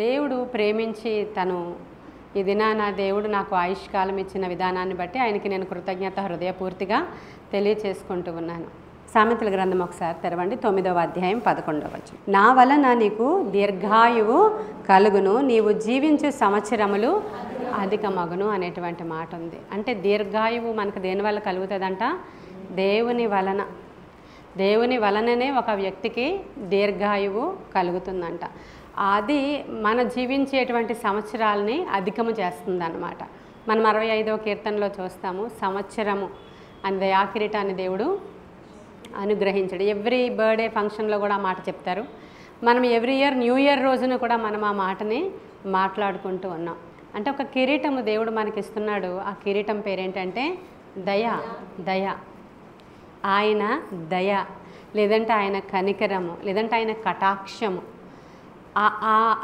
దేవుడు ప్రేమించి తను ఈ దినాన దేవుడు నాకు ఆయుష్కాలం ఇచ్చిన విధానాన్ని బట్టి ఆయనకి నేను కృతజ్ఞత హృదయపూర్తిగా తెలియచేసుకుంటూ ఉన్నాను. సామెతల గ్రంథం ఒకసారి తెరవండి, 9వ అధ్యాయం 11వ వచనం. నా వలన నీకు దీర్ఘాయువు కలుగును, నీవు జీవించు సంవత్సరములు అధికమగును అనేటువంటి మాట ఉంది. అంటే దీర్ఘాయువు మనకు దేనివల్ల కలుగుతుందంట? దేవుని వలన. దేవుని వలననే ఒక వ్యక్తికి దీర్ఘాయువు కలుగుతుందంట. అది మన జీవించేటువంటి సంవత్సరాలని అధికము చేస్తుందన్నమాట. మనం 65వ కీర్తనలో చూస్తాము, సంవత్సరము అని దయాకిరీటాన్ని దేవుడు అనుగ్రహించాడు. ఎవ్రీ బర్త్డే ఫంక్షన్లో కూడా ఆ మాట చెప్తారు. మనం ఎవ్రీ ఇయర్ న్యూ ఇయర్ రోజున కూడా మనం ఆ మాటని మాట్లాడుకుంటూ ఉన్నాం. అంటే ఒక కిరీటము దేవుడు మనకి ఇస్తున్నాడు. ఆ కిరీటం పేరేంటంటే దయ. దయ, ఆయన దయ, లేదంటే ఆయన కనికరము, లేదంటే ఆయన కటాక్షము.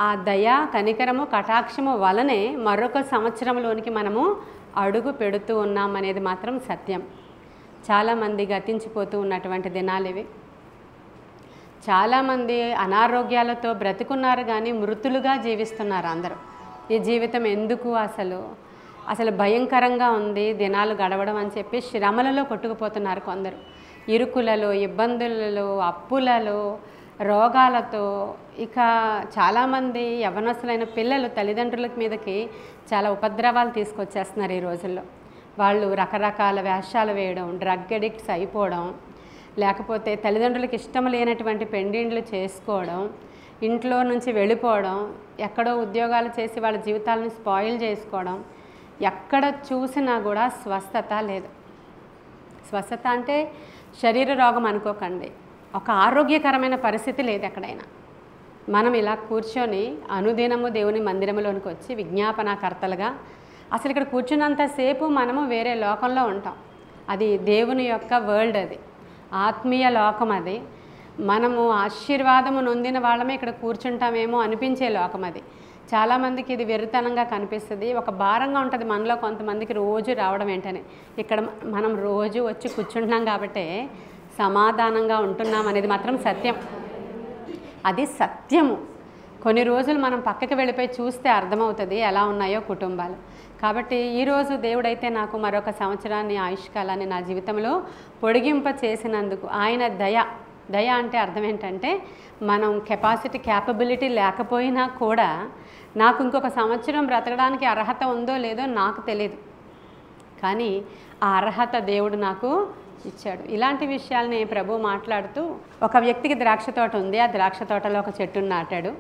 ఆ దయ, కనికరము, కటాక్షము వలనే మరొక సంవత్సరంలోనికి మనము అడుగు పెడుతూ ఉన్నాం అనేది మాత్రం సత్యం. చాలామంది గతించిపోతూ ఉన్నటువంటి దినాలు ఇవి. చాలామంది అనారోగ్యాలతో బ్రతికున్నారు కానీ మృతులుగా జీవిస్తున్నారు అందరూ. ఈ జీవితం ఎందుకు అసలు భయంకరంగా ఉంది దినాలు గడవడం అని చెప్పి శ్రమలలో కొట్టుకుపోతున్నారు కొందరు. ఇరుకులలో, ఇబ్బందులలో, అప్పులలో, రోగాలతో. ఇక చాలామంది యవ్వనస్తులైన పిల్లలు తల్లిదండ్రుల మీదకి చాలా ఉపద్రవాలు తీసుకొచ్చేస్తున్నారు ఈ రోజుల్లో. వాళ్ళు రకరకాల వేషాలు వేయడం, డ్రగ్ అడిక్ట్స్ అయిపోవడం, లేకపోతే తల్లిదండ్రులకు ఇష్టం లేనటువంటి పెండిండ్లు చేసుకోవడం, ఇంట్లో నుంచి వెళ్ళిపోవడం, ఎక్కడో ఉద్యోగాలు చేసి వాళ్ళ జీవితాలను స్పాయిల్ చేసుకోవడం. ఎక్కడ చూసినా కూడా స్వస్థత లేదు. స్వస్థత అంటే శరీర రోగం అనుకోకండి, ఒక ఆరోగ్యకరమైన పరిస్థితి లేదు ఎక్కడైనా. మనం ఇలా కూర్చొని అనుదినము దేవుని మందిరంలోనికి వచ్చి విజ్ఞాపనకర్తలుగా అసలు ఇక్కడ కూర్చున్నంతసేపు మనము వేరే లోకంలో ఉంటాం. అది దేవుని యొక్క వరల్డ్, అది ఆత్మీయ లోకం. అది మనము ఆశీర్వాదము నొందిన వాళ్ళమే ఇక్కడ కూర్చుంటామేమో అనిపించే లోకం అది. చాలామందికి ఇది వెర్రితనంగా కనిపిస్తుంది, ఒక భారంగా ఉంటుంది మనలో కొంతమందికి రోజు రావడం ఏంటని. ఇక్కడ మనం రోజు వచ్చి కూర్చుంటున్నాం కాబట్టి సమాధానంగా ఉంటున్నాం అనేది మాత్రం సత్యం. అది సత్యము. కొన్ని రోజులు మనం పక్కకి వెళ్ళిపోయి చూస్తే అర్థమవుతుంది ఎలా ఉన్నాయో కుటుంబాలు. కాబట్టి ఈరోజు దేవుడైతే నాకు మరొక సంవత్సరాన్ని, ఆయుష్కాలాన్ని నా జీవితంలో పొడిగింప చేసినందుకు ఆయన దయ అంటే అర్థం ఏంటంటే మనం క్యాపబిలిటీ లేకపోయినా కూడా నాకు ఇంకొక సంవత్సరం బ్రతకడానికి అర్హత ఉందో లేదో నాకు తెలియదు, కానీ ఆ అర్హత దేవుడు నాకు ఇచ్చాడు. ఇలాంటి విషయాల్ని ప్రభు మాట్లాడుతూ, ఒక వ్యక్తికి ద్రాక్ష తోట ఉంది. ఆ ద్రాక్ష తోటలో ఒక చెట్టును నాటాడు.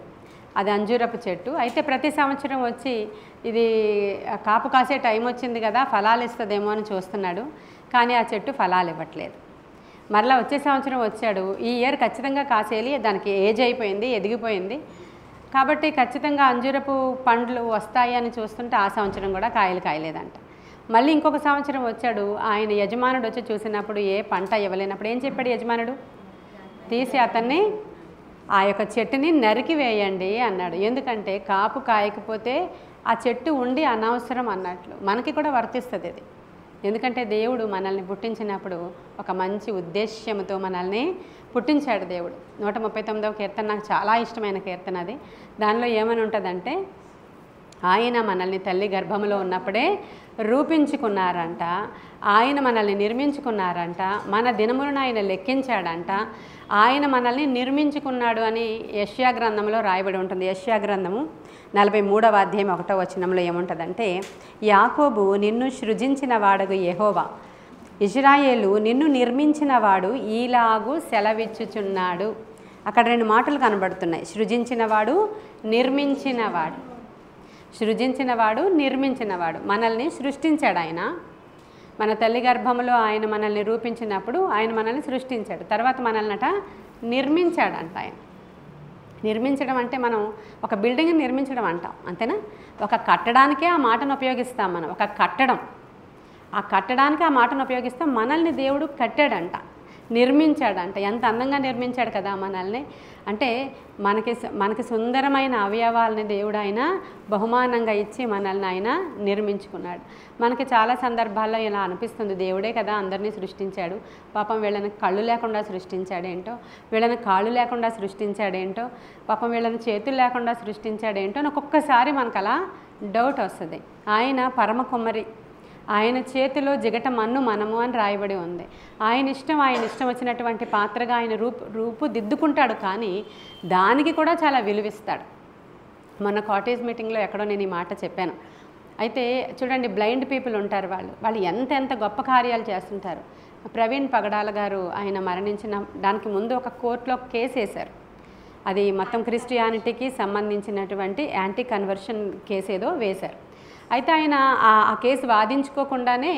అది అంజూరపు చెట్టు. అయితే ప్రతి సంవత్సరం వచ్చి ఇది కాపు కాసే టైం వచ్చింది కదా, ఫలాలు ఇస్తుందేమో అని చూస్తున్నాడు, కానీ ఆ చెట్టు ఫలాలు ఇవ్వట్లేదు. మరలా వచ్చే సంవత్సరం వచ్చాడు, ఈ ఇయర్ ఖచ్చితంగా కాసేయాలి, దానికి ఏజ్ అయిపోయింది, ఎదిగిపోయింది, కాబట్టి ఖచ్చితంగా అంజూరపు పండ్లు వస్తాయి అని చూస్తుంటే ఆ సంవత్సరం కూడా కాయలు కాయలేదంట. మళ్ళీ ఇంకొక సంవత్సరం వచ్చాడు, ఆయన యజమానుడు వచ్చి చూసినప్పుడు ఏ పంట ఇవ్వలేనప్పుడు ఏం చెప్పాడు యజమానుడు? తీసి అతన్ని ఆ యొక్క చెట్టుని నరికి వేయండి అన్నాడు. ఎందుకంటే కాపు కాయకపోతే ఆ చెట్టు ఉండి అనవసరం అన్నట్లు. మనకి కూడా వర్తిస్తుంది ఇది. ఎందుకంటే దేవుడు మనల్ని పుట్టించినప్పుడు ఒక మంచి ఉద్దేశ్యంతో మనల్ని పుట్టించాడు దేవుడు. 139వ కీర్తన నాకు చాలా ఇష్టమైన కీర్తన అది. దానిలో ఏమని ఉంటుందంటే, ఆయన మనల్ని తల్లి గర్భంలో ఉన్నప్పుడే రూపించుకున్నారంట, ఆయన మనల్ని నిర్మించుకున్నారంట, మన దినములను ఆయన లెక్కించాడంట, ఆయన మనల్ని నిర్మించుకున్నాడు అని యెషయా గ్రంథంలో రాయబడి ఉంటుంది. యెషయా గ్రంథము 43వ అధ్యాయం 1వ వచనంలో ఏముంటుందంటే, యాకోబు నిన్ను సృజించిన వాడగు యెహోవా, ఇశ్రాయేలు నిన్ను నిర్మించిన వాడు ఈలాగు సెలవిచ్చుచున్నాడు. అక్కడ 2 మాటలు కనబడుతున్నాయి, సృజించినవాడు, నిర్మించినవాడు. సృజించినవాడు, నిర్మించినవాడు. మనల్ని సృష్టించాడు ఆయన. మన తల్లి గర్భంలో ఆయన మనల్ని రూపించినప్పుడు ఆయన మనల్ని సృష్టించాడు. తర్వాత మనల్నట నిర్మించాడంట ఆయన. నిర్మించడం అంటే మనం ఒక బిల్డింగ్ని నిర్మించడం అంటాం, అంతేనా? ఒక కట్టడానికే ఆ మాటను ఉపయోగిస్తాం మనం. ఒక కట్టడం, ఆ కట్టడానికి ఆ మాటను ఉపయోగిస్తాం. మనల్ని దేవుడు కట్టాడంట. నిర్మించాడంట. ఎంత అందంగా నిర్మించాడు కదా మనల్ని. అంటే మనకి సుందరమైన అవయవాలని దేవుడు ఆయన బహుమానంగా ఇచ్చి మనల్ని ఆయన నిర్మించుకున్నాడు. మనకి చాలా సందర్భాల్లో ఇలా అనిపిస్తుంది, దేవుడే కదా అందరినీ సృష్టించాడు, పాపం వీళ్ళని కళ్ళు లేకుండా సృష్టించాడేంటో, వీళ్ళని కాళ్ళు లేకుండా సృష్టించాడేంటో, పాపం వీళ్ళని చేతులు లేకుండా సృష్టించాడేంటో అని ఒక్కొక్కసారి మనకు అలా డౌట్ వస్తుంది. ఆయన పరమ కుమ్మరి, ఆయన చేతిలో జిగట మన్ను మనము అని రాయబడి ఉంది. ఆయన ఇష్టం వచ్చినటువంటి పాత్రగా ఆయన రూపుదిద్దుకుంటాడు. కానీ దానికి కూడా చాలా విలువిస్తాడు. మొన్న కాటేజ్ మీటింగ్లో ఎక్కడో నేను ఈ మాట చెప్పాను. అయితే చూడండి, బ్లైండ్ పీపుల్ ఉంటారు, వాళ్ళు ఎంత గొప్ప కార్యాలు చేస్తుంటారు. ప్రవీణ్ పగడాల గారు ఆయన మరణించిన దానికి ముందు ఒక కోర్టులో కేసు వేశారు. అది మొత్తం క్రిస్టియానిటీకి సంబంధించినటువంటి యాంటీ కన్వర్షన్ కేసు ఏదో వేశారు. అయితే ఆయన ఆ కేసు వాదించుకోకుండానే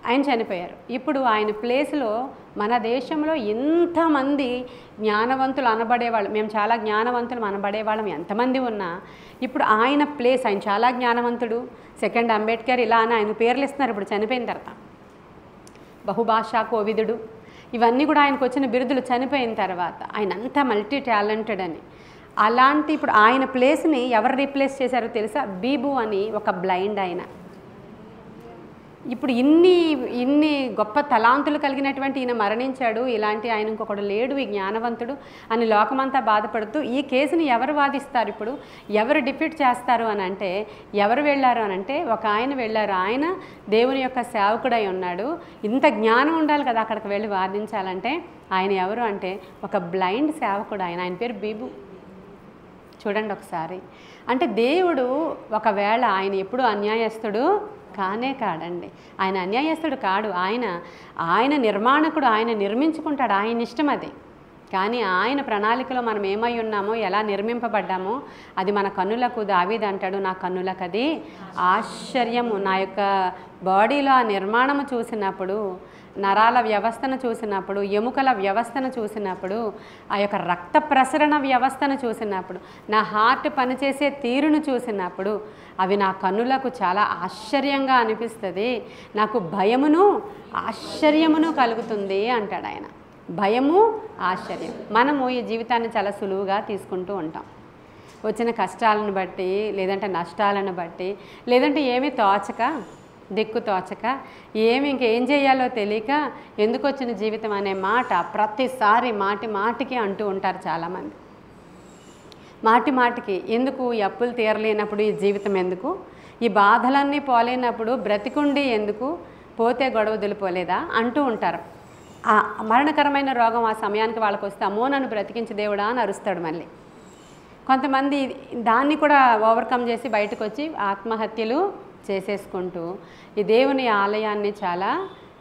ఆయన చనిపోయారు. ఇప్పుడు ఆయన ప్లేస్లో మన దేశంలో ఎంతమంది జ్ఞానవంతులు అనబడేవాళ్ళు, మేము చాలా జ్ఞానవంతులు అనబడేవాళ్ళం ఎంతమంది ఉన్నా, ఇప్పుడు ఆయన ప్లేస్, ఆయన చాలా జ్ఞానవంతుడు, సెకండ్ అంబేద్కర్, ఇలా అని ఆయన పేర్లు ఇస్తున్నారు ఇప్పుడు చనిపోయిన తర్వాత. బహుభాషా కోవిదుడు, ఇవన్నీ కూడా ఆయనకు వచ్చిన బిరుదులు చనిపోయిన తర్వాత. ఆయన అంతా మల్టీ టాలెంటెడ్ అని. అలాంటి ఇప్పుడు ఆయన ప్లేస్ని ఎవరు రీప్లేస్ చేశారో తెలుసా? బీబు అని ఒక బ్లైండ్ ఆయన. ఇప్పుడు ఇన్ని గొప్ప తలాంతులు కలిగినటువంటి ఈయన మరణించాడు, ఇలాంటి ఆయన ఇంకొకడు లేడు, ఈ జ్ఞానవంతుడు అని లోకమంతా బాధపడుతూ ఈ కేసుని ఎవరు వాదిస్తారు, ఇప్పుడు ఎవరు డిఫీట్ చేస్తారు అని అంటే, ఎవరు వెళ్ళారు అని అంటే ఒక ఆయన వెళ్ళారు. ఆయన దేవుని యొక్క సేవకుడై ఉన్నాడు. ఇంత జ్ఞానం ఉండాలి కదా అక్కడికి వెళ్ళి వాదించాలంటే. ఆయన ఎవరు అంటే ఒక బ్లైండ్ సేవకుడు. ఆయన పేరు బీబు. చూడండి ఒకసారి. అంటే దేవుడు ఒకవేళ ఆయన ఎప్పుడు అన్యాయస్తుడు కాదండి. ఆయన అన్యాయస్తుడు కాడు. ఆయన నిర్మాణకుడు, ఆయన నిర్మించుకుంటాడు, ఆయన ఇష్టం అది. కానీ ఆయన ప్రణాళికలో మనం ఏమై ఉన్నామో, ఎలా నిర్మింపబడ్డామో అది మన కన్నులకు, దావీదు అంటాడు, నా కన్నులకు అది ఆశ్చర్యము. నా యొక్క బాడీలో ఆ నిర్మాణము చూసినప్పుడు, నరాల వ్యవస్థను చూసినప్పుడు, ఎముకల వ్యవస్థను చూసినప్పుడు, ఆ యొక్క రక్త ప్రసరణ వ్యవస్థను చూసినప్పుడు, నా హార్ట్ పనిచేసే తీరును చూసినప్పుడు అవి నా కన్నులకు చాలా ఆశ్చర్యంగా అనిపిస్తుంది. నాకు భయమును ఆశ్చర్యమును కలుగుతుంది అంటాడు ఆయన. భయము, ఆశ్చర్యం. మనము ఈ జీవితాన్ని చాలా సులువుగా తీసుకుంటూ ఉంటాం. వచ్చిన కష్టాలను బట్టి, లేదంటే నష్టాలను బట్టి, లేదంటే ఏమీ తోచక, దిక్కు తోచక, ఇంకేం చేయాలో తెలియక ఎందుకు వచ్చిన జీవితం అనే మాట ప్రతిసారి మాటికి అంటూ ఉంటారు చాలామంది. మాటికి ఎందుకు? ఈ అప్పులు తీరలేనప్పుడు ఈ జీవితం ఎందుకు? ఈ బాధలన్నీ పోలేనప్పుడు బ్రతికుండి ఎందుకు? పోతే గొడవ దులిపోలేదా అంటూ ఉంటారు. ఆ మరణకరమైన రోగం ఆ సమయానికి వాళ్ళకి వస్తే, అమ్మో నన్ను బ్రతికించి దేవుడా అని అరుస్తాడు. మళ్ళీ కొంతమంది దాన్ని కూడా ఓవర్కమ్ చేసి బయటకు వచ్చి ఆత్మహత్యలు చేసేసుకుంటూ ఈ దేవుని ఆలయాన్ని చాలా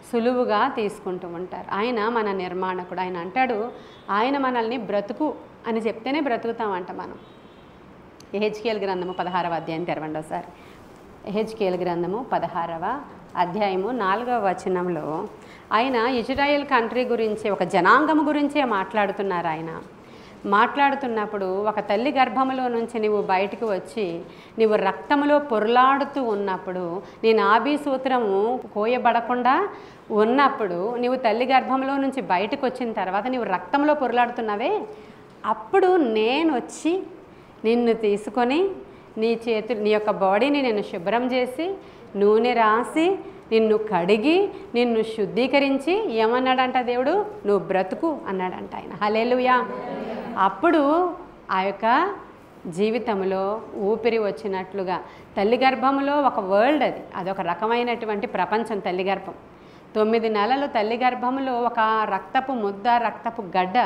సులువుగా తీసుకుంటూ ఉంటారు. ఆయన మన నిర్మాణకుడు. ఆయన అంటాడు, ఆయన మనల్ని బ్రతుకు అని చెప్తేనే బ్రతుకుతామంట మనం. ఎహెజ్కేలు గ్రంథము 16వ అధ్యాయం తెరవండి ఒకసారి. ఎహెజ్కేలు గ్రంథము 16వ అధ్యాయము 4వ వచనంలో ఆయన ఇజ్రాయెల్ కంట్రీ గురించి, ఒక జనాంగము గురించే మాట్లాడుతున్నారు. ఆయన మాట్లాడుతున్నప్పుడు, ఒక తల్లి గర్భములో నుంచి నువ్వు బయటకు వచ్చి నువ్వు రక్తములో పొరలాడుతూ ఉన్నప్పుడు, నీ నాభి సూత్రము కోయబడకుండా ఉన్నప్పుడు, నువ్వు తల్లి గర్భంలో నుంచి బయటకు వచ్చిన తర్వాత నువ్వు రక్తంలో పొరలాడుతున్నావే, అప్పుడు నేను వచ్చి నిన్ను తీసుకొని నీ యొక్క బాడీని నేను శుభ్రం చేసి నూనె రాసి నిన్ను కడిగి నిన్ను శుద్ధీకరించి ఏమన్నాడంట దేవుడు? నువ్వు బ్రతుకు అన్నాడంట ఆయన. హల్లెలూయా. అప్పుడు ఆ యొక్క జీవితంలో ఊపిరి వచ్చినట్లుగా, తల్లి గర్భంలో ఒక వరల్డ్, అదొక రకమైనటువంటి ప్రపంచం. తల్లి గర్భం 9 నెలలు తల్లి గర్భంలో ఒక రక్తపు ముద్ద, రక్తపు గడ్డ,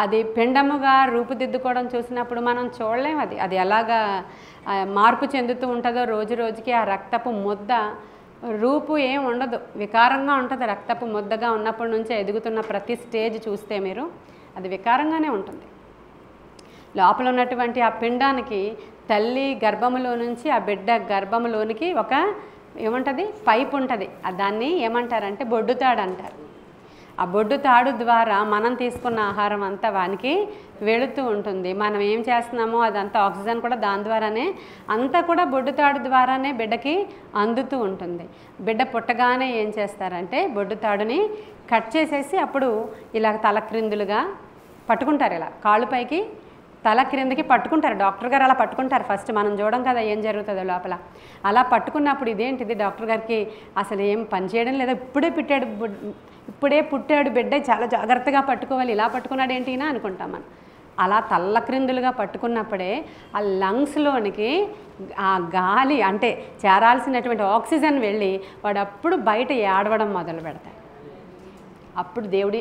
అది పిండముగా రూపుదిద్దుకోవడం చూసినప్పుడు మనం చూడలేం. అది ఎలాగా మార్పు చెందుతూ ఉంటుందో రోజు రోజుకి. ఆ రక్తపు ముద్ద రూపు ఏం ఉండదు, వికారంగా ఉంటుంది. రక్తపు ముద్దగా ఉన్నప్పటి నుంచే ఎదుగుతున్న ప్రతి స్టేజ్ చూస్తే మీరు, అది వికారంగానే ఉంటుంది. లోపల ఉన్నటువంటి ఆ పిండానికి తల్లి గర్భములో నుంచి ఆ బిడ్డ గర్భములోనికి ఒక ఏముంటుంది? పైపు ఉంటుంది. దాన్ని ఏమంటారంటే బొడ్డుతాడు అంటారు. ఆ బొడ్డుతాడు ద్వారా మనం తీసుకున్న ఆహారం అంతా వానికి వెళుతూ ఉంటుంది. మనం ఏం చేస్తున్నామో అదంతా ఆక్సిజన్ కూడా దాని ద్వారానే, అంతా కూడా బొడ్డుతాడు ద్వారానే బిడ్డకి అందుతూ ఉంటుంది. బిడ్డ పుట్టగానే ఏం చేస్తారంటే బొడ్డుతాడుని కట్ చేసేసి అప్పుడు ఇలా తలక్రిందులుగా పట్టుకుంటారు, ఇలా కాళ్ళు పైకి తల క్రిందకి పట్టుకుంటారు. డాక్టర్ గారు అలా పట్టుకుంటారు. ఫస్ట్ మనం చూడం కదా ఏం జరుగుతుందో లోపల. అలా పట్టుకున్నప్పుడు ఇదేంటిది డాక్టర్ గారికి అసలు ఏం పని చేయడం లేదా, ఇప్పుడే పుట్టాడు బిడ్డ, చాలా జాగ్రత్తగా పట్టుకోవాలి, ఇలా పట్టుకున్నాడు ఏంటినా అనుకుంటాం మనం. అలా తల్ల క్రిందులుగా పట్టుకున్నప్పుడే ఆ లంగ్స్లోనికి ఆ గాలి అంటే చేరాల్సినటువంటి ఆక్సిజన్ వెళ్ళి వాడు అప్పుడు బయట ఏడవడం మొదలు పెడతాడు. అప్పుడు దేవుడి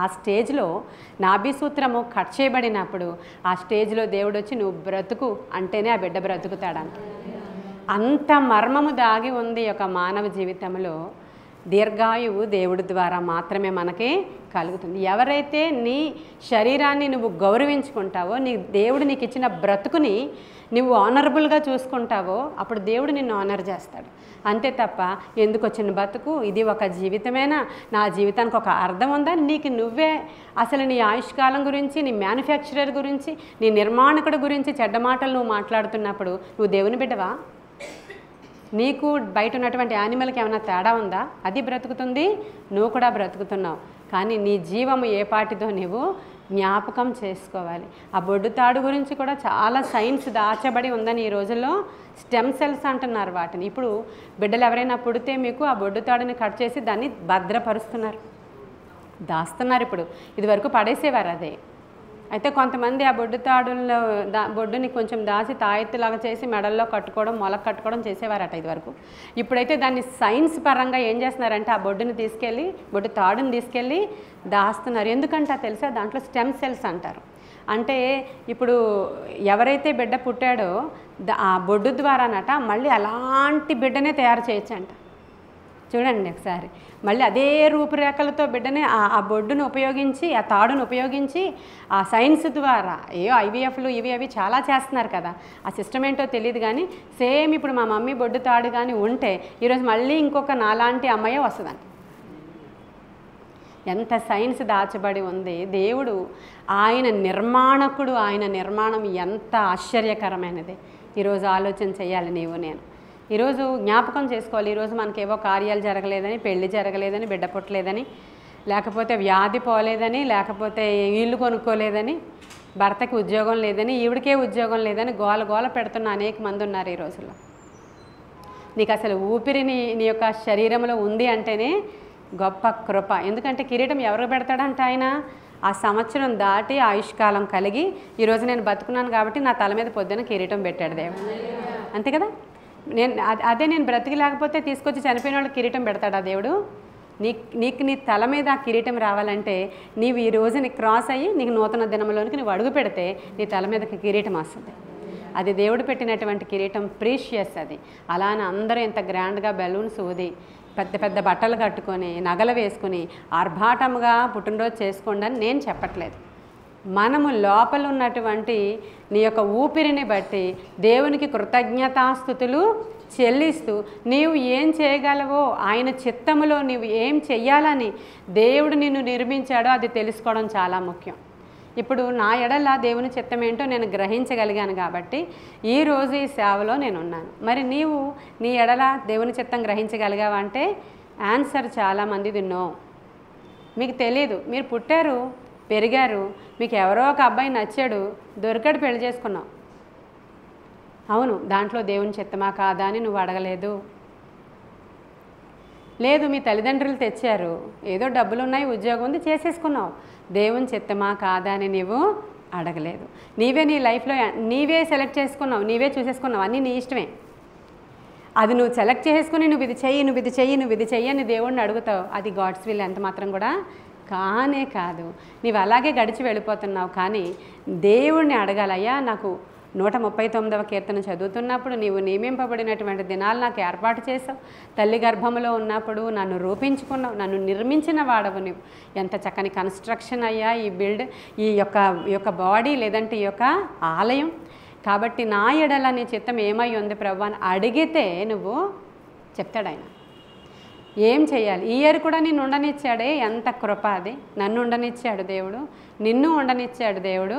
ఆ స్టేజ్లో నాభీసూత్రము కట్ చేయబడినప్పుడు ఆ స్టేజ్లో దేవుడు వచ్చి నువ్వు బ్రతుకు అంటేనే ఆ బిడ్డ బ్రతుకుతాడంట. అంత మర్మము దాగి ఉంది ఒక మానవ జీవితంలో. దీర్ఘాయువు దేవుడి ద్వారా మాత్రమే మనకి కలుగుతుంది. ఎవరైతే నీ శరీరాన్ని నువ్వు గౌరవించుకుంటావో, దేవుడు నీకు ఇచ్చిన బ్రతుకుని నువ్వు ఆనరబుల్గా చూసుకుంటావో అప్పుడు దేవుడు నిన్ను ఆనర్ చేస్తాడు. అంతే తప్ప ఎందుకు వచ్చిన బతుకు, ఇది ఒక జీవితమేనా, నా జీవితానికి ఒక అర్థం ఉందా, నీకు నువ్వే అసలు నీ ఆయుష్కాలం గురించి, నీ మ్యానుఫ్యాక్చరర్ గురించి, నీ నిర్మాణకుడి గురించి చెడ్డ మాటలు నువ్వు మాట్లాడుతున్నప్పుడు నువ్వు దేవుని బిడ్డవా? నీకు బయట ఉన్నటువంటి యానిమల్కి ఏమైనా తేడా ఉందా? అది బ్రతుకుతుంది, నువ్వు కూడా బ్రతుకుతున్నావు. కానీ నీ జీవము ఏ పాటిదో నువ్వు జ్ఞాపకం చేసుకోవాలి. ఆ బొడ్డుతాడు గురించి కూడా చాలా సైన్స్ దాచబడి ఉందని ఈ రోజుల్లో స్టెమ్ సెల్స్ అంటున్నారు వాటిని. ఇప్పుడు బిడ్డలు ఎవరైనా పుడితే మీకు ఆ బొడ్డుతాడుని కట్ చేసి దాన్ని భద్రపరుస్తున్నారు, దాస్తున్నారు. ఇప్పుడు ఇదివరకు పడేసేవారు అదే. అయితే కొంతమంది ఆ బొడ్డుతాడుల్లో బొడ్డుని కొంచెం దాచి తాయెత్తులాగా చేసి మెడల్లో కట్టుకోవడం, మొలకు కట్టుకోవడం చేసేవారట ఇదివరకు. ఇప్పుడైతే దాన్ని సైన్స్ పరంగా ఏం చేస్తున్నారంటే ఆ బొడ్డుని తీసుకెళ్ళి, బొడ్డు తాడుని తీసుకెళ్ళి దాస్తున్నారు. ఎందుకంటే తెలుసా, దాంట్లో స్టెమ్ సెల్స్ అంటారు. అంటే ఇప్పుడు ఎవరైతే బిడ్డ పుట్టాడో ఆ బొడ్డు ద్వారానట మళ్ళీ అలాంటి బిడ్డనే తయారు చేయొచ్చంట. చూడండి ఒకసారి, మళ్ళీ అదే రూపురేఖలతో బిడ్డని ఆ బొడ్డును ఉపయోగించి, ఆ తాడును ఉపయోగించి ఆ సైన్స్ ద్వారా ఐవీఎఫ్లు ఇవి అవి చాలా చేస్తున్నారు కదా. ఆ సిస్టమ్ ఏంటో తెలియదు కానీ సేమ్ ఇప్పుడు మా మమ్మీ బొడ్డు తాడు కానీ ఉంటే ఈరోజు మళ్ళీ ఇంకొక నాలాంటి అమ్మాయే వస్తుందండి. ఎంత సైన్స్ దాచబడి ఉంది. దేవుడు ఆయన నిర్మాణకుడు, ఆయన నిర్మాణం ఎంత ఆశ్చర్యకరమైనది. ఈరోజు ఆలోచన చేయాలి నీవు నేను. ఈరోజు జ్ఞాపకం చేసుకోవాలి. ఈరోజు మనకేవో కార్యాలు జరగలేదని, పెళ్లి జరగలేదని, బిడ్డ పుట్టలేదని, లేకపోతే వ్యాధి పోలేదని, లేకపోతే ఇల్లు కొనుక్కోలేదని, భర్తకి ఉద్యోగం లేదని, ఈవిడికే ఉద్యోగం లేదని గోల గోల పెడుతున్న అనేక మంది ఉన్నారు ఈ రోజుల్లో. నీకు అసలు ఊపిరి నీ యొక్క శరీరంలో ఉంది అంటేనే గొప్ప కృప. ఎందుకంటే కిరీటం ఎవరు పెడతాడంట ఆయన? ఆ సంవత్సరం దాటి ఆయుష్కాలం కలిగి ఈరోజు నేను బతుకున్నాను కాబట్టి నా తల మీద పొద్దున కిరీటం పెట్టాడు దేవుడు. అంతే కదా. నేను బ్రతికి లేకపోతే తీసుకొచ్చి చనిపోయిన వాళ్ళకి కిరీటం పెడతాడా దేవుడు? నీకు నీ తల మీద ఆ కిరీటం రావాలంటే నీవు ఈ రోజుని క్రాస్ అయ్యి నీకు నూతన దినంలోనికి నువ్వు అడుగు పెడితే నీ తల మీదకి కిరీటం వస్తుంది. అది దేవుడు పెట్టినటువంటి కిరీటం, ప్రీషియస్ అది. అలానే అందరూ ఇంత గ్రాండ్గా బెలూన్స్ ఊది, పెద్ద పెద్ద బట్టలు కట్టుకొని, నగలు వేసుకుని ఆర్భాటముగా పుట్టినరోజు చేసుకోండి అని నేను చెప్పట్లేదు. మనము లోపల ఉన్నటువంటి నీ యొక్క ఊపిరిని బట్టి దేవునికి కృతజ్ఞతాస్తుతులు చెల్లిస్తూ నీవు ఏం చేయగలవో, ఆయన చిత్తములో నీవు ఏం చెయ్యాలని దేవుడు నిన్ను నిర్మించాడో అది తెలుసుకోవడం చాలా ముఖ్యం. ఇప్పుడు నా ఎడల దేవుని చిత్తం ఏంటో నేను గ్రహించగలిగాను కాబట్టి ఈరోజు ఈ సేవలో నేను ఉన్నాను. మరి నీవు నీ ఎడల దేవుని చిత్తం గ్రహించగలిగావా అంటే ఆన్సర్ చాలామందిది నో. మీకు తెలియదు, మీరు పుట్టారు, పెరిగారు, మీకు ఎవరో ఒక అబ్బాయి నచ్చాడు, దొరికాడు, పెళ్లి చేసుకున్నావు. అవును, దాంట్లో దేవుని చిత్తమా కాదా అని నువ్వు అడగలేదు. లేదు, మీ తల్లిదండ్రులు తెచ్చారు, ఏదో డబ్బులు ఉన్నాయి, ఉద్యోగం ఉంది, చేసేసుకున్నావు. దేవుని చిత్తమా కాదా అని నీవు అడగలేదు. నీవే నీ లైఫ్లో నీవే సెలెక్ట్ చేసుకున్నావు, నీవే చూసేసుకున్నావు, అన్నీ నీ ఇష్టమే. అది నువ్వు సెలెక్ట్ చేసుకుని నువ్వు ఇది చెయ్యి, నువ్వు ఇది చెయ్యి, నువ్వు ఇది చెయ్యి అని దేవుడిని అడుగుతావు. అది గాడ్స్ విల్ ఎంత మాత్రం కూడా కానే కాదు. నీవు అలాగే గడిచి వెళ్ళిపోతున్నావు. కానీ దేవుణ్ణి అడగాలయ్యా, నాకు 139వ కీర్తన చదువుతున్నప్పుడు నీవు నియమింపబడినటువంటి దినాలు నాకు ఏర్పాటు చేసావు, తల్లి గర్భంలో ఉన్నప్పుడు నన్ను రూపించుకున్నావు, నన్ను నిర్మించిన వాడవు నీవు. ఎంత చక్కని కన్స్ట్రక్షన్ అయ్యా ఈ యొక్క బాడీ, లేదంటే ఈ యొక్క ఆలయం. కాబట్టి నా ఎడల నీ చిత్తం ఏమై ఉంది ప్రభు అని అడిగితే నువ్వు చెప్తాడు ఆయన. ఏం చేయాలి? ఈ ఇయర్ కూడా నిన్ను ఉండనిచ్చాడే, ఎంత కృప అది. నన్ను ఉండనిచ్చాడు దేవుడు, నిన్ను ఉండనిచ్చాడు దేవుడు,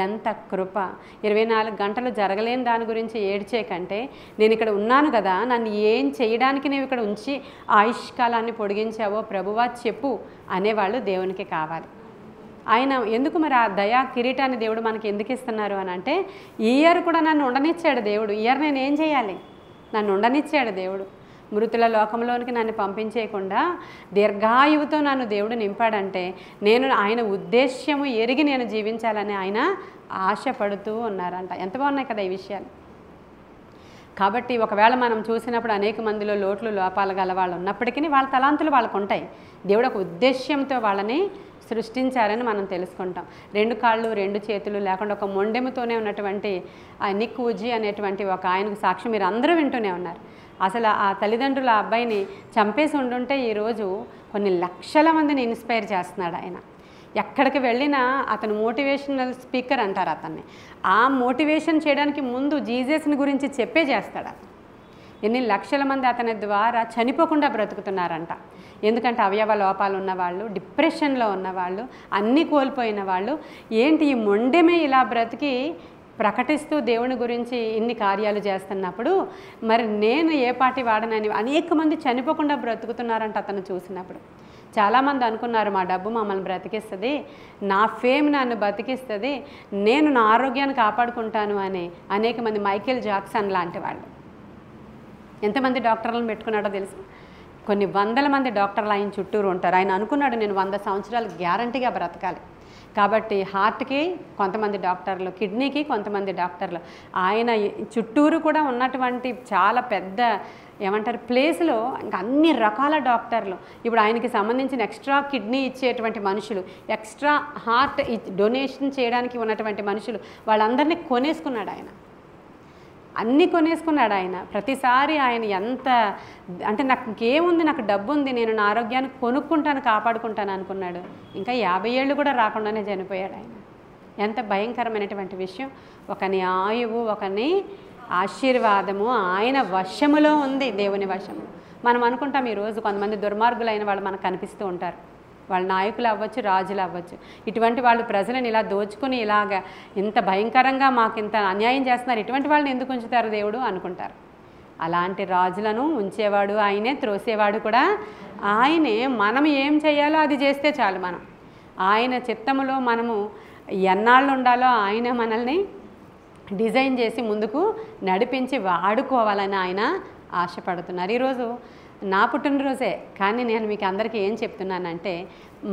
ఎంత కృప. 24 గంటలు జరగలేని దాని గురించి ఏడ్చే కంటే నేను ఇక్కడ ఉన్నాను కదా, నన్ను ఏం చేయడానికి నీవు ఇక్కడ ఉంచి ఆయుష్కాలాన్ని పొడిగించావో ప్రభువా చెప్పు అనేవాళ్ళు దేవునికి కావాలి. ఆయన ఎందుకు మరి ఆ దయా కిరీటాన్ని దేవుడు మనకి ఎందుకు ఇస్తున్నారు అని అంటే, ఈ ఇయర్ కూడా నన్ను ఉండనిచ్చాడు దేవుడు. ఈ ఇయర్ నేను ఏం చేయాలి? నన్ను ఉండనిచ్చాడు దేవుడు. మృతుల లోకంలోనికి నన్ను పంపించేయకుండా దీర్ఘాయువుతో నన్ను దేవుడు నింపాడంటే నేను ఆయన ఉద్దేశ్యము ఎరిగి నేను జీవించాలని ఆయన ఆశపడుతూ ఉన్నారంట. ఎంత బాగున్నాయి కదా ఈ విషయాలు. కాబట్టి ఒకవేళ మనం చూసినప్పుడు అనేక మందిలో లోట్లు లోపాలు గల వాళ్ళు ఉన్నప్పటికీ వాళ్ళ తలాంతులు వాళ్ళకు ఉంటాయి. దేవుడు ఒక ఉద్దేశ్యంతో వాళ్ళని సృష్టించారని మనం తెలుసుకుంటాం. 2 కాళ్ళు 2 చేతులు లేకుండా ఒక మొండెముతోనే ఉన్నటువంటి ఆ నిక్ ఉజీ అనేటువంటి ఒక ఆయనకు సాక్ష్యం మీరు అందరూ వింటూనే ఉన్నారు. అసలు ఆ తల్లిదండ్రుల అబ్బాయిని చంపేసి ఉండుంటే ఈరోజు కొన్ని లక్షల మందిని ఇన్స్పైర్ చేస్తున్నాడు ఆయన. ఎక్కడికి వెళ్ళినా అతను మోటివేషనల్ స్పీకర్ అంటారు అతన్ని. ఆ మోటివేషన్ చేయడానికి ముందు జీసస్ని గురించి చెప్పే చేస్తాడు. ఎన్ని లక్షల మంది అతని ద్వారా చనిపోకుండా బ్రతుకుతున్నారంట. ఎందుకంటే అవయవ లోపాలు ఉన్నవాళ్ళు, డిప్రెషన్లో ఉన్నవాళ్ళు, అన్నీ కోల్పోయిన వాళ్ళు, ఏంటి ఈ మొండెమే ఇలా బ్రతికి ప్రకటిస్తూ దేవుని గురించి ఇన్ని కార్యాలు చేస్తున్నప్పుడు మరి నేను ఏ పాటి వాడనని అనేక మంది చనిపోకుండా బ్రతుకుతున్నారంట అతను చూసినప్పుడు. చాలామంది అనుకున్నారు మా డబ్బు మమ్మల్ని బ్రతికిస్తుంది, నా ఫేమ్ నన్ను బతికిస్తుంది, నేను నా ఆరోగ్యాన్ని కాపాడుకుంటాను అని అనేక మంది. మైకేల్ జాక్సన్ లాంటి వాళ్ళు ఎంతమంది డాక్టర్లను పెట్టుకున్నాడో తెలుసు. కొన్ని వందల మంది డాక్టర్లు ఆయన చుట్టూరు ఉంటారు. ఆయన అనుకున్నాడు నేను 100 సంవత్సరాలు గ్యారంటీగా బ్రతకాలి. కాబట్టి హార్ట్కి కొంతమంది డాక్టర్లు, కిడ్నీకి కొంతమంది డాక్టర్లు, ఆయన చుట్టూరు కూడా ఉన్నటువంటి చాలా పెద్ద ఏమంటారు ప్లేస్లో ఇంకా అన్ని రకాల డాక్టర్లు. ఇప్పుడు ఆయనకి సంబంధించిన ఎక్స్ట్రా కిడ్నీ ఇచ్చేటువంటి మనుషులు, ఎక్స్ట్రా హార్ట్ డొనేషన్ చేయడానికి ఉన్నటువంటి మనుషులు, వాళ్ళందరినీ కొనేసుకున్నాడు ఆయన. అన్నీ కొనేసుకున్నాడు ఆయన. ప్రతిసారి ఆయన ఎంత అంటే నాకు ఇంకేముంది, నాకు డబ్బు ఉంది, నేను నా ఆరోగ్యాన్ని కొనుక్కుంటాను, కాపాడుకుంటాను అనుకున్నాడు. ఇంకా 50 ఏళ్ళు కూడా రాకుండానే చనిపోయాడు ఆయన. ఎంత భయంకరమైనటువంటి విషయం. ఒకని ఆయువు, ఒకని ఆశీర్వాదము ఆయన వశములో ఉంది, దేవుని వశము. మనం అనుకుంటాం ఈరోజు కొంతమంది దుర్మార్గులైన వాళ్ళు మనకు కనిపిస్తూ ఉంటారు. వాళ్ళ నాయకులు అవ్వచ్చు, రాజులు అవ్వచ్చు. ఇటువంటి వాళ్ళు ప్రజలను ఇలా దోచుకుని ఇలాగ ఇంత భయంకరంగా మాకు ఇంత అన్యాయం చేస్తున్నారు, ఇటువంటి వాళ్ళని ఎందుకు ఉంచుతారు దేవుడు అనుకుంటారు. అలాంటి రాజులను ఉంచేవాడు ఆయనే, త్రోసేవాడు కూడా ఆయనే. మనం ఏం చేయాలో అది చేస్తే చాలు. మనం ఆయన చిత్తములో మనము ఎన్నాళ్ళు ఉండాలో ఆయన మనల్ని డిజైన్ చేసి ముందుకు నడిపించి వాడుకోవాలని ఆయన ఆశపడుతున్నారు. ఈరోజు నా పుట్టినరోజే, కానీ నేను మీకు అందరికీ ఏం చెప్తున్నానంటే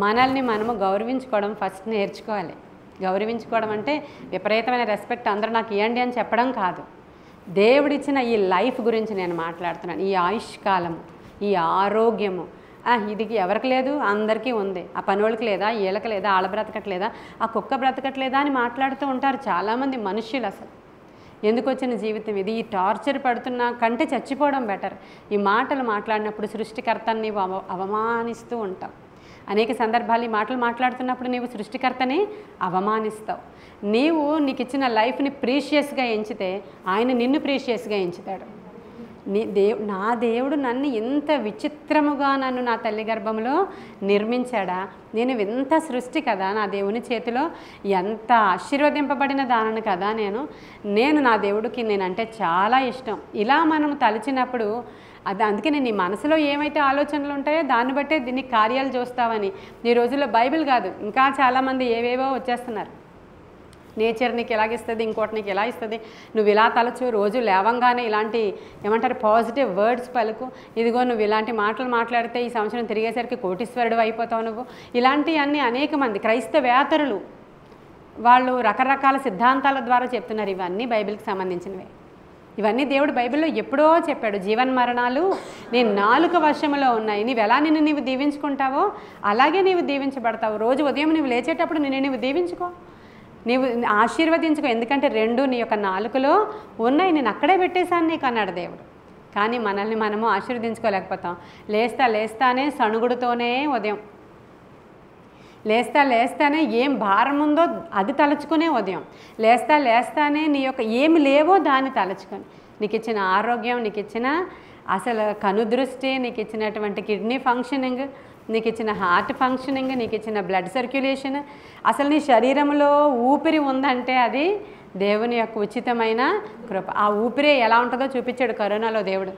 మనల్ని మనము గౌరవించుకోవడం ఫస్ట్ నేర్చుకోవాలి. గౌరవించుకోవడం అంటే విపరీతమైన రెస్పెక్ట్ అందరూ నాకు ఇవ్వండి అని చెప్పడం కాదు. దేవుడిచ్చిన ఈ లైఫ్ గురించి నేను మాట్లాడుతున్నాను. ఈ ఆయుష్కాలము, ఈ ఆరోగ్యము, ఇది ఎవరికి లేదు, అందరికీ ఉంది. ఆ పనోళ్ళకి లేదా, వీళ్ళకి లేదా, ఆళ్ళ బ్రతకట్లేదా, ఆ కుక్క బ్రతకట్లేదా అని మాట్లాడుతూ ఉంటారు చాలామంది మనుష్యులు. అసలు ఎందుకు వచ్చిన జీవితం ఇది? ఈ టార్చర్ పడుతున్నా కంటే చచ్చిపోవడం బెటర్. ఈ మాటలు మాట్లాడినప్పుడు సృష్టికర్తని నీవు అవమానిస్తూ ఉంటావు. అనేక సందర్భాలు ఈ మాటలు మాట్లాడుతున్నప్పుడు నీవు సృష్టికర్తని అవమానిస్తావు. నీకు ఇచ్చిన లైఫ్ని ప్రీషియస్గా ఎంచితే ఆయన నిన్ను ప్రీషియస్గా ఎంచుతాడు. నా దేవుడు నన్ను ఎంత విచిత్రముగా నన్ను నా తల్లి గర్భంలో నిర్మించాడా, నేను ఎంత సృష్టి కదా, నా దేవుని చేతిలో ఎంత ఆశీర్వదింపబడిన దానను కదా నేను నా దేవుడికి నేనంటే చాలా ఇష్టం. ఇలా మనం తలచినప్పుడు అందుకే నేను నీ మనసులో ఏమైతే ఆలోచనలు ఉంటాయో దాన్ని బట్టే దీన్ని కార్యాలు చూస్తావని. ఈ రోజుల్లో బైబిల్ కాదు, ఇంకా చాలామంది ఏవేవో వచ్చేస్తున్నారు. నేచర్ నీకు ఎలాగిస్తుంది, ఇంకోటి నీకు ఎలా ఇస్తుంది, నువ్వు ఇలా తలచు, రోజు లేవంగానే ఇలాంటి ఏమంటారు పాజిటివ్ వర్డ్స్ పలుకు, ఇదిగో నువ్వు ఇలాంటి మాటలు మాట్లాడితే ఈ సంవత్సరం తిరిగేసరికి కోటీశ్వరుడు అయిపోతావు నువ్వు. ఇలాంటివన్నీ అనేక మంది క్రైస్తవేతరులు వాళ్ళు రకరకాల సిద్ధాంతాల ద్వారా చెప్తున్నారు. ఇవన్నీ బైబిల్కి సంబంధించినవే. ఇవన్నీ దేవుడు బైబిల్లో ఎప్పుడో చెప్పాడు. జీవన్మరణాలు నీ నాలుక వశములో ఉన్నాయి. నీవు ఎలా నీవు దీవించుకుంటావో అలాగే నీవు దీవించబడతావు. రోజు ఉదయం నువ్వు లేచేటప్పుడు నీవు దీవించుకో, నీవు ఆశీర్వదించుకో. ఎందుకంటే 2 నీ యొక్క నాలుకలో ఉన్నాయి, నేను అక్కడే పెట్టేశాను నీకు అన్నాడు దేవుడు. కానీ మనల్ని మనము ఆశీర్వదించుకోలేకపోతాం. లేస్తానే సణుగుడుతోనే ఉదయం, లేస్తానే ఏం భారం ఉందో అది తలుచుకునే ఉదయం, లేస్తానే నీ యొక్క ఏమి లేవో దాన్ని తలుచుకొని, నీకు ఇచ్చిన ఆరోగ్యం, నీకు ఇచ్చిన అసలు కనుదృష్టి, నీకు ఇచ్చినటువంటి కిడ్నీ ఫంక్షనింగ్, నీకు ఇచ్చిన హార్ట్ ఫంక్షనింగ్, నీకు ఇచ్చిన బ్లడ్ సర్క్యులేషన్, అసలు నీ శరీరంలో ఊపిరి ఉందంటే అది దేవుని యొక్క ఉచితమైన కృప. ఆ ఊపిరే ఎలా ఉంటుందో చూపించాడు కరోనాలో దేవుడు.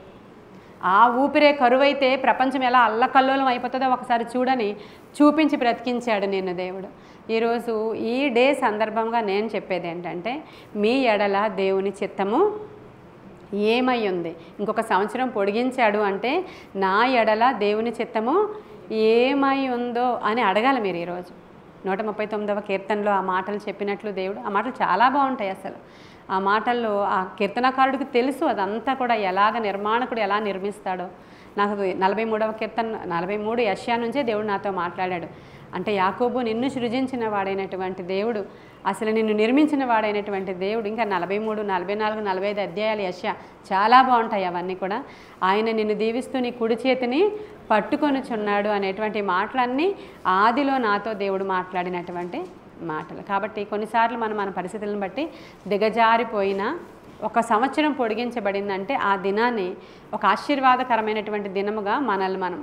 ఆ ఊపిరే కరువైతే ప్రపంచం ఎలా అల్లకల్లోలం అయిపోతుందో ఒకసారి చూడని చూపించి బ్రతికించాడు నిన్ను దేవుడు. ఈరోజు ఈ డే సందర్భంగా నేను చెప్పేది ఏంటంటే, మీ ఎడల దేవుని చిత్తము ఏమై ఉంది? ఇంకొక సంవత్సరం పొడిగించాడు అంటే నా ఎడల దేవుని చిత్తము ఏమై ఉందో అని అడగాలి మీరు ఈరోజు. 139వ కీర్తనలో ఆ మాటలు చెప్పినట్లు దేవుడు, ఆ మాటలు చాలా బాగుంటాయి. అసలు ఆ మాటల్లో ఆ కీర్తనకారుడికి తెలుసు అదంతా కూడా ఎలాగ నిర్మాణకుడు ఎలా నిర్మిస్తాడో. నాకు 43వ కీర్తన 43 యెషయా నుంచే దేవుడు నాతో మాట్లాడాడు. అంటే యాకోబు నిన్ను సృజించిన వాడైనటువంటి దేవుడు, అసలు నిన్ను నిర్మించిన వాడైనటువంటి దేవుడు. ఇంకా 43, 44, 45 అధ్యాయాలు యెషయా చాలా బాగుంటాయి అవన్నీ కూడా. ఆయన నిన్ను దీవిస్తూ నీ కుడి చేతిని పట్టుకొనుచున్నాడు అనేటువంటి మాటలన్నీ ఆదిలో నాతో దేవుడు మాట్లాడినటువంటి మాటలు. కాబట్టి కొన్నిసార్లు మన పరిస్థితులను బట్టి దిగజారిపోయినా ఒక సంవత్సరం పొడిగించబడిందంటే ఆ దినాన్ని ఒక ఆశీర్వాదకరమైనటువంటి దినముగా మనల్ని మనం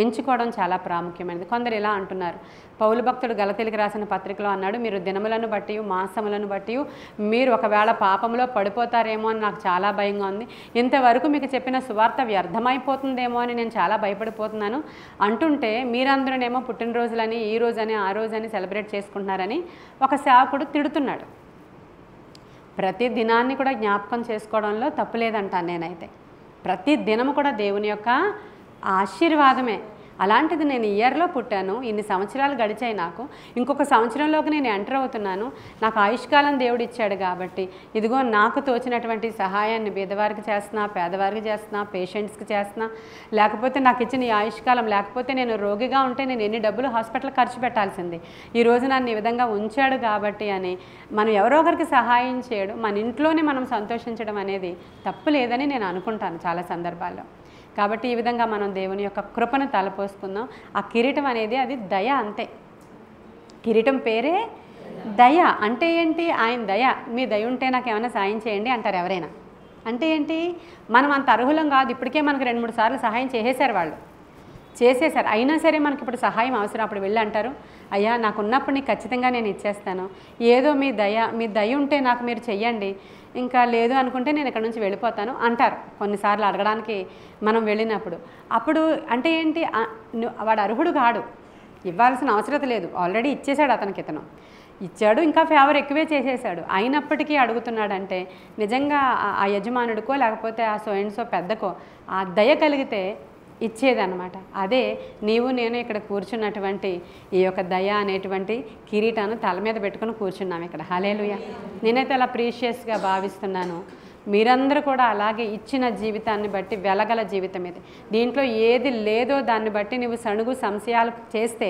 ఎంచుకోవడం చాలా ప్రాముఖ్యమైనది. కొందరు ఇలా అంటున్నారు, పౌలు భక్తుడు గలతీలకు రాసిన పత్రికలో అన్నాడు, మీరు దినములను బట్టి మాసములను బట్టి మీరు ఒకవేళ పాపంలో పడిపోతారేమో అని నాకు చాలా భయంగా ఉంది, ఇంతవరకు మీకు చెప్పిన సువార్త వ్యర్థమైపోతుందేమో అని నేను చాలా భయపడిపోతున్నాను అంటుంటే, మీరందరూనేమో పుట్టినరోజులని ఈ రోజని ఆ రోజని సెలబ్రేట్ చేసుకుంటున్నారని ఒక సేవకుడు తిడుతున్నాడు. ప్రతి దినాన్ని కూడా జ్ఞాపకం చేసుకోవడంలో తప్పులేదంటాను నేనైతే. ప్రతి దినము కూడా దేవుని యొక్క ఆశీర్వాదమే. అలాంటిది నేను ఇయర్లో పుట్టాను, ఇన్ని సంవత్సరాలు గడిచాయి, నాకు ఇంకొక సంవత్సరంలోకి నేను ఎంటర్ అవుతున్నాను. నాకు ఆయుష్కాలం దేవుడు ఇచ్చాడు కాబట్టి ఇదిగో నాకు తోచినటువంటి సహాయాన్ని బీదవారికి చేస్తున్నా, పేదవారికి చేస్తున్నా, పేషెంట్స్కి చేస్తున్నా, లేకపోతే నాకు ఇచ్చిన ఈ ఆయుష్కాలం లేకపోతే నేను రోగిగా ఉంటే నేను ఎన్ని డబ్బులు హాస్పిటల్ ఖర్చు పెట్టాల్సింది, ఈరోజు నన్ను ఈ విధంగా ఉంచాడు కాబట్టి అని మనం ఎవరో ఒకరికి సహాయం చేయడం, మన ఇంట్లోనే మనం సంతోషించడం అనేది తప్పు లేదని నేను అనుకుంటాను చాలా సందర్భాల్లో. కాబట్టి ఈ విధంగా మనం దేవుని యొక్క కృపను తలపోసుకుందాం. ఆ కిరీటం అనేది అది దయ అంతే. కిరీటం పేరే దయ. అంటే ఏంటి? ఆయన దయ. మీ దయ ఉంటే నాకు ఏమైనా సాయం చేయండి అంటారు ఎవరైనా. అంటే ఏంటి? మనం అంత అర్హులం కాదు. ఇప్పటికే మనకు 2-3 సార్లు సహాయం చేసేశారు, వాళ్ళు చేసేశారు. అయినా సరే మనకి ఇప్పుడు సహాయం అవసరం. అప్పుడు వెళ్ళి అంటారు, అయ్యా నాకున్నప్పుడు నీకు ఖచ్చితంగా నేను ఇచ్చేస్తాను, ఏదో మీ దయ ఉంటే నాకు మీరు చెయ్యండి, ఇంకా లేదు అనుకుంటే నేను ఇక్కడ నుంచి వెళ్ళిపోతాను అంటారు కొన్నిసార్లు అడగడానికి మనం వెళ్ళినప్పుడు. అప్పుడు అంటే ఏంటి? వాడు అర్హుడు కాడు, ఇవ్వాల్సిన అవసరం లేదు, ఆల్రెడీ ఇచ్చేశాడు అతనికి. ఇతను ఇచ్చాడు, ఇంకా ఫేవర్ ఎక్కువే చేసేసాడు, అయినప్పటికీ అడుగుతున్నాడంటే నిజంగా ఆ యజమానుడికో లేకపోతే ఆ సో అండ్ సో పెద్దకో ఆ దయ కలిగితే ఇచ్చేదన్నమాట. అదే నీవు నేను ఇక్కడ కూర్చున్నటువంటి ఈ యొక్క దయ అనేటువంటి కిరీటాన్ని తల మీద పెట్టుకుని కూర్చున్నాము ఇక్కడ. హల్లెలూయా. నేనైతే అలా ప్రీషియస్గా భావిస్తున్నాను. మీరందరూ కూడా అలాగే ఇచ్చిన జీవితాన్ని బట్టి వెలగల జీవితం ఇది. దీంట్లో ఏది లేదో దాన్ని బట్టి నువ్వు సణుగు సంశయాలు చేస్తే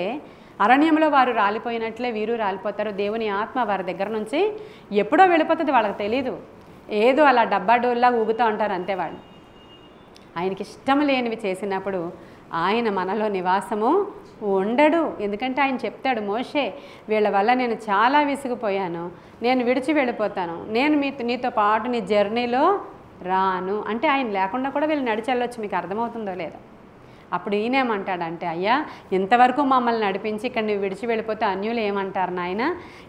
అరణ్యంలో వారు రాలిపోయినట్లే వీరు రాలిపోతారు. దేవుని ఆత్మ వారి దగ్గర నుంచి ఎప్పుడో వెళ్ళిపోతుంది, వాళ్ళకి తెలీదు. ఏదో అలా డబ్బా డోల్లా ఊగుతూ ఉంటారు అంతే వాళ్ళు. ఆయనకి ఇష్టం లేనివి చేసినప్పుడు ఆయన మనలో నివాసము ఉండడు. ఎందుకంటే ఆయన చెప్తాడు, మోషే వీళ్ళ వల్ల నేను చాలా విసిగిపోయాను, నేను విడిచి వెళ్ళిపోతాను, నేను నీతో పాటు నీ జర్నీలో రాను అంటే ఆయన లేకుండా కూడా వీళ్ళు నడిచి వెళ్ళొచ్చు. మీకు అర్థమవుతుందో లేదో? అప్పుడు ఈయనేమంటాడంటే, అయ్యా ఇంతవరకు మమ్మల్ని నడిపించి ఇక్కడ నువ్వు విడిచి వెళ్ళిపోతే అన్యులు ఏమంటారు నాయన,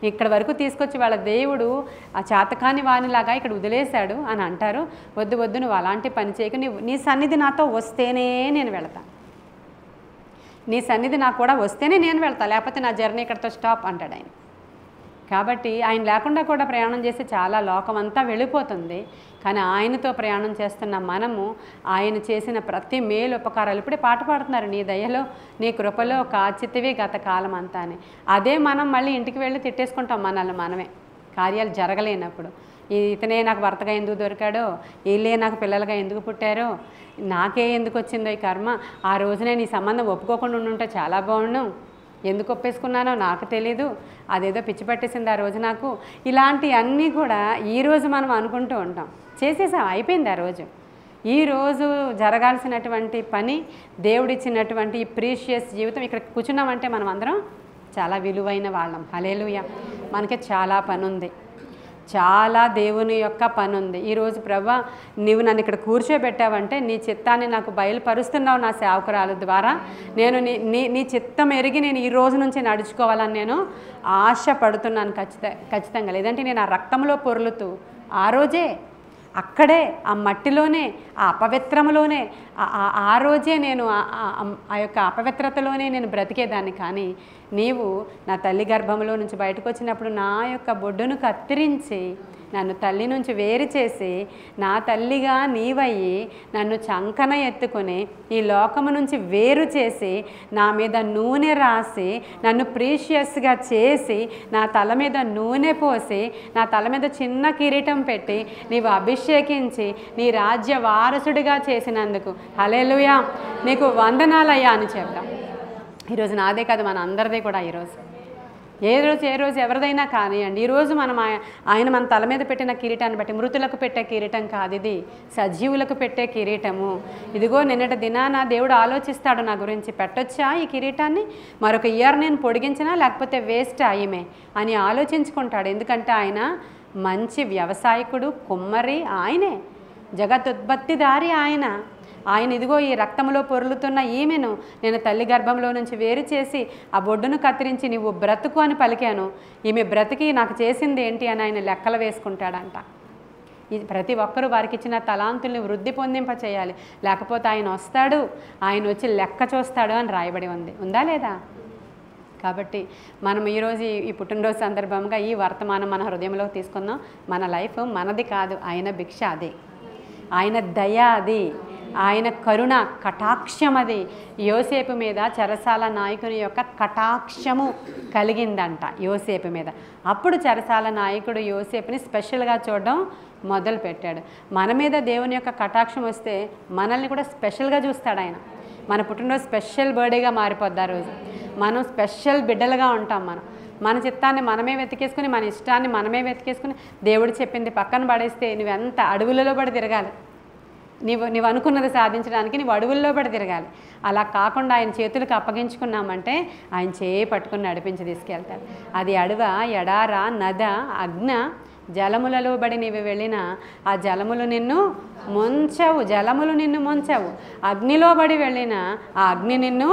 ఇక్కడ వరకు తీసుకొచ్చి వాళ్ళ దేవుడు ఆ చాతకాని వానిలాగా ఇక్కడ వదిలేశాడు అని అంటారు. వద్దు వద్దు, నువ్వు అలాంటి పని చేయక, నీ సన్నిధి నాతో వస్తేనే నేను వెళతాను, నీ సన్నిధి నాకు కూడా వస్తేనే నేను వెళ్తాను, లేకపోతే నా జర్నీ ఇక్కడితో స్టాప్ అంటాడు ఆయన. కాబట్టి ఆయన లేకుండా కూడా ప్రయాణం చేస్తే చాలా లోకం అంతా వెళ్ళిపోతుంది. కానీ ఆయనతో ప్రయాణం చేస్తున్న మనము ఆయన చేసిన ప్రతి మేలు ఉపకారాలు ఇప్పుడే పాట పాడుతున్నారు, నీ దయలో నీ కృపలో కాచితివి గత కాలం అంతా అని. అదే మనం మళ్ళీ ఇంటికి వెళ్ళి తిట్టేసుకుంటాం మనల్ని మనమే, కార్యాలు జరగలేనప్పుడు. ఇతనే నాకు భర్తగా ఎందుకు దొరికాడో, వీళ్ళే నాకు పిల్లలుగా ఎందుకు పుట్టారో, నాకే ఎందుకు వచ్చిందో ఈ కర్మ, ఆ రోజునే నీ సంబంధం ఒప్పుకోకుండా ఉండుంటే చాలా బాగుండు, ఎందుకు ఒప్పేసుకున్నానో నాకు తెలీదు, అదేదో పిచ్చి పట్టేసింది ఆ రోజు నాకు. ఇలాంటివన్నీ కూడా ఈరోజు మనం అనుకుంటూ ఉంటాం. చేసేసాం, అయిపోయింది ఆ రోజు. ఈరోజు జరగాల్సినటువంటి పని, దేవుడిచ్చినటువంటి ఈ ప్రీషియస్ జీవితం, ఇక్కడ కూర్చున్నామంటే మనం అందరం చాలా విలువైన వాళ్ళం. హల్లెలూయా. మనకి చాలా పని ఉంది. చాలా దేవుని యొక్క పని ఉంది. ఈరోజు ప్రభా నీవు నన్ను ఇక్కడ కూర్చోబెట్టావంటే నీ చిత్తాన్ని నాకు బయలుపరుస్తున్నావు నా సేవకురాలు ద్వారా. నేను నీ చిత్తం ఎరిగి నేను ఈ రోజు నుంచి నడుచుకోవాలని నేను ఆశపడుతున్నాను ఖచ్చితంగా. లేదంటే నేను ఆ రక్తంలో పొర్లుతూ ఆ రోజే అక్కడే ఆ మట్టిలోనే ఆ అపవిత్రములోనే ఆ రోజే నేను ఆ యొక్క అపవిత్రతలోనే నేను బ్రతికేదాన్ని. కానీ నీవు నా తల్లి గర్భంలో నుంచి బయటకు వచ్చినప్పుడు నా యొక్క బొడ్డును కత్తిరించి నన్ను తల్లి నుంచి వేరు చేసి నా తల్లిగా నీవయ్యి నన్ను చంకన ఎత్తుకొని ఈ లోకము నుంచి వేరు చేసి నా మీద నూనె రాసి నన్ను ప్రీషియస్గా చేసి నా తల మీద నూనె పోసి నా తల మీద చిన్న కిరీటం పెట్టి నీవు అభిషేకించి నీ రాజ్య వారసుడిగా చేసినందుకు హల్లెలూయా, నీకు వందనాలయ్యా అని చెప్తాం. ఈరోజు నాదే కాదు, మన అందరిదే కూడా. ఈరోజు ఏ రోజు ఎవరిదైనా కానివ్వండి, ఈరోజు మనం ఆయన మన తల మీద పెట్టిన కిరీటాన్ని బట్టి మృతులకు పెట్టే కిరీటం కాదు, ఇది సజీవులకు పెట్టే కిరీటము. ఇదిగో నిన్నటి దినాన దేవుడు ఆలోచిస్తాడు నా గురించి, పెట్టొచ్చా ఈ కిరీటాన్ని, మరొక ఇయర్ నేను పొడిగించినా లేకపోతే వేస్ట్ అయ్యమే అని ఆలోచించుకుంటాడు. ఎందుకంటే ఆయన మంచి వ్యవసాయకుడు, కుమ్మరి ఆయనే, జగదుత్పత్తిదారి ఆయన ఇదిగో ఈ రక్తంలో పొర్లుతున్న ఈమెను నేను తల్లి గర్భంలో నుంచి వేరు చేసి ఆ బొడ్డును కత్తిరించి నీవు బ్రతుకు అని పలికాను. ఈమె బ్రతికి నాకు చేసింది ఏంటి అని ఆయన లెక్కలు వేసుకుంటాడంట. ఇది ప్రతి ఒక్కరూ వారికి ఇచ్చిన తలాంతుల్ని వృద్ధి పొందింప చేయాలి, లేకపోతే ఆయన వస్తాడు, ఆయన వచ్చి లెక్క చూస్తాడు అని రాయబడి ఉందా లేదా? కాబట్టి మనం ఈరోజు ఈ పుట్టినరోజు సందర్భంగా ఈ వర్తమానం మన హృదయంలో తీసుకుందాం. మన లైఫ్ మనది కాదు, ఆయన భిక్ష అది, ఆయన దయ అది, ఆయన కరుణ కటాక్షం అది. యోసేపు మీద చెరసాల నాయకుని యొక్క కటాక్షము కలిగిందంట యోసేపు మీద. అప్పుడు చెరసాల నాయకుడు యోసేపుని స్పెషల్గా చూడడం మొదలుపెట్టాడు. మన మీద దేవుని యొక్క కటాక్షం వస్తే మనల్ని కూడా స్పెషల్గా చూస్తాడు ఆయన. మన పుట్టినరోజు స్పెషల్ బర్త్డేగా మారిపోద్ది. ఆ రోజు మనం స్పెషల్ బిడ్డలుగా ఉంటాం. మన చిత్తాన్ని మనమే వెతికేసుకుని, మన ఇష్టాన్ని మనమే వెతికేసుకుని దేవుడు చెప్పింది పక్కన పడేస్తే నువ్వెంత అడవులలో పడి తిరగాలి. నీవు అనుకున్నది సాధించడానికి నీవు అడవుల్లో పడి తిరగాలి. అలా కాకుండా ఆయన చేతులకు అప్పగించుకున్నామంటే ఆయన చేయి పట్టుకుని నడిపించి తీసుకెళ్తాడు. అది అడవ, ఎడార, నద, అగ్న, జలములలో బడి నీవు వెళ్ళిన ఆ జలములు నిన్ను ముంచవు. అగ్నిలో బడి వెళ్ళిన ఆ అగ్ని నిన్ను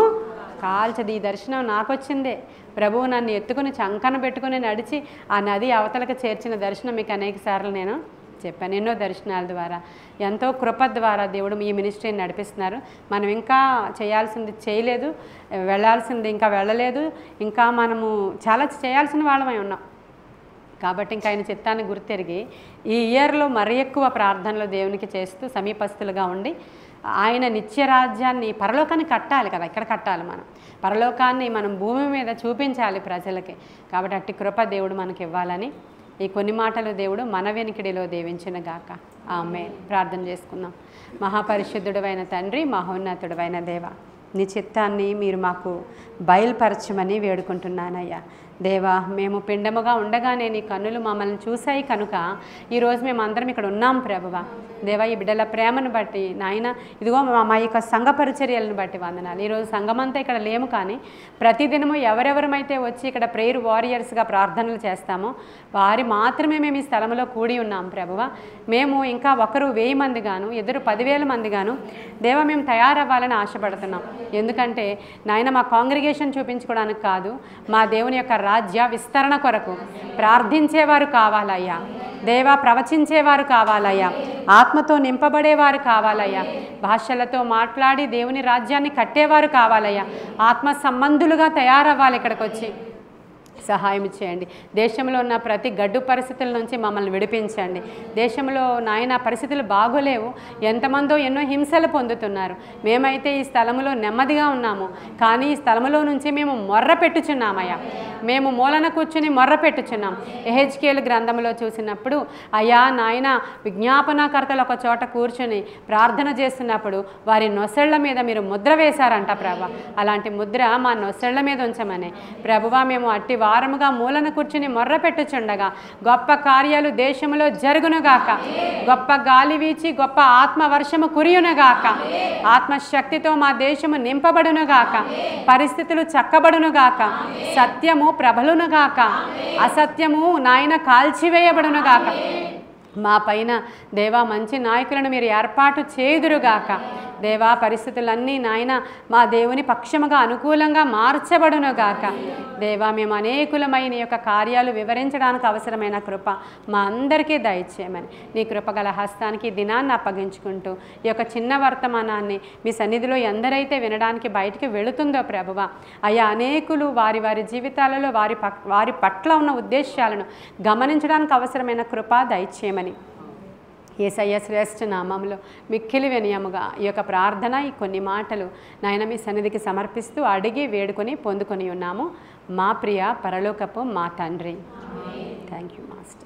కాల్చదు. ఈ దర్శనం నాకు వచ్చిందే. ప్రభువు నన్ను ఎత్తుకుని చంకన పెట్టుకుని నడిచి ఆ నది అవతలకు చేర్చిన దర్శనం మీకు అనేక సార్లు నేను చెప్పాను. ఎన్నో దర్శనాల ద్వారా, ఎంతో కృప ద్వారా దేవుడు ఈ మినిస్ట్రీని నడిపిస్తున్నారు. మనం ఇంకా చేయాల్సింది చేయలేదు, వెళ్ళాల్సింది ఇంకా వెళ్ళలేదు, ఇంకా మనము చాలా చేయాల్సిన వాళ్ళమై ఉన్నాం. కాబట్టి ఇంకా ఆయన చిత్తాన్ని గుర్తెరిగి ఈ ఇయర్లో మరి ఎక్కువ ప్రార్థనలు దేవునికి చేస్తూ సమీపస్తులుగా ఉండి ఆయన నిత్యరాజ్యాన్ని, పరలోకాన్ని కట్టాలి కదా, ఇక్కడ కట్టాలి. మనం పరలోకాన్ని మనం భూమి మీద చూపించాలి ప్రజలకి. కాబట్టి అట్టి కృప దేవుడు మనకి ఇవ్వాలని ఈ కొన్ని మాటలు దేవుడు మన వెనుకడిలో దీవించిన గాక. ఆమేన్. ప్రార్థన చేసుకుందాం. మహాపరిశుద్ధుడైన తండ్రి, మహోన్నతుడైన దేవ, నీ చిత్తాన్ని మీరు మాకు బయలుపరచమని వేడుకుంటున్నానయ్యా. దేవా, మేము పిండముగా ఉండగానే నీ కన్నులు మమ్మల్ని చూశాయి కనుక ఈరోజు మేము అందరం ఇక్కడ ఉన్నాం ప్రభువా. దేవా, ఈ బిడ్డల ప్రేమను బట్టి నాయన, ఇదిగో మా యొక్క సంఘ పరిచర్యలను బట్టి వందనాలు. ఈరోజు సంఘమంతా ఇక్కడ లేము, కానీ ప్రతిదినము ఎవరెవరమైతే వచ్చి ఇక్కడ ప్రేయర్ వారియర్స్గా ప్రార్థనలు చేస్తామో వారి మాత్రమే మేము ఈ స్థలంలో కూడి ఉన్నాం ప్రభువా. మేము ఇంకా ఒకరు 1000 మంది గాను, ఇద్దరు 10,000 మంది గాను దేవా మేము తయారవ్వాలని ఆశపడుతున్నాం. ఎందుకంటే నాయన మా కాంగ్రిగేషన్ చూపించుకోవడానికి కాదు, మా దేవుని యొక్క రాజ్య విస్తరణ కొరకు ప్రార్థించేవారు కావాలయ్యా. దేవా, ప్రవచించేవారు కావాలయ్యా, ఆత్మతో నింపబడేవారు కావాలయ్యా, భాషలతో మాట్లాడి దేవుని రాజ్యాన్ని కట్టేవారు కావాలయ్యా. ఆత్మ సంబంధులుగా తయారవ్వాలి. ఇక్కడికి వచ్చి సహాయం చేయండి. దేశంలో ఉన్న ప్రతి గడ్డు పరిస్థితుల నుంచి మమ్మల్ని విడిపించండి. దేశంలో నాయన పరిస్థితులు బాగోలేవు, ఎంతమందో ఎన్నో హింసలు పొందుతున్నారు. మేమైతే ఈ స్థలంలో నెమ్మదిగా ఉన్నాము, కానీ ఈ స్థలంలో నుంచి మేము మొర్ర పెట్టుచున్నామయ్యా. మేము మూలన కూర్చుని మొర్ర పెట్టుచున్నాం. ఎహెజ్కేలు గ్రంథంలో చూసినప్పుడు అయ్యా నాయన, విజ్ఞాపనకర్తలు ఒక చోట కూర్చొని ప్రార్థన చేస్తున్నప్పుడు వారి నొసళ్ళ మీద మీరు ముద్ర వేశారంట ప్రభా. అలాంటి ముద్ర మా నొసళ్ళ మీద ఉంచమని ప్రభువా. మేము అట్టి భారముగా మూలన కూర్చుని మొర్రపెట్టుచుండగా గొప్ప కార్యాలు దేశములో జరుగునుగాక. గొప్ప గాలి వీచి గొప్ప ఆత్మ వర్షము కురియునుగాక. ఆత్మశక్తితో మా దేశము నింపబడునుగాక. పరిస్థితులు చక్కబడునుగాక. సత్యము ప్రబలునుగాక. అసత్యము నాయన కాల్చివేయబడునుగాక. మా పైన దేవా మంచి నాయకులను మీరు ఏర్పాటు చేయుదురుగాక. దేవా పరిస్థితులన్నీ నాయన మా దేవుని పక్షముగా అనుకూలంగా మార్చబడునుగాక. దేవా మేము అనేకులమైన యొక్క కార్యాలు వివరించడానికి అవసరమైన కృప మా అందరికీ దయచేయమని నీ కృపగల హస్తానికి దినాన్ని అప్పగించుకుంటూ ఈ యొక్క చిన్న వర్తమానాన్ని మీ సన్నిధిలో ఎందరైతే వినడానికి బయటికి వెళుతుందో ప్రభువా, అయ్యా అనేకులు వారి వారి జీవితాలలో వారి పట్ల ఉన్న ఉద్దేశాలను గమనించడానికి అవసరమైన కృప దయచేయమని యేసయ్య శ్రేష్ఠ నామములో మిక్కిలి వినయముగా ఈ యొక్క ప్రార్థన ఈ కొన్ని మాటలు నాయన మీ సన్నిధికి సమర్పిస్తూ అడిగి వేడుకొని పొందుకొని ఉన్నాము మా ప్రియ పరలోకపు మా తండ్రి. Thank you master.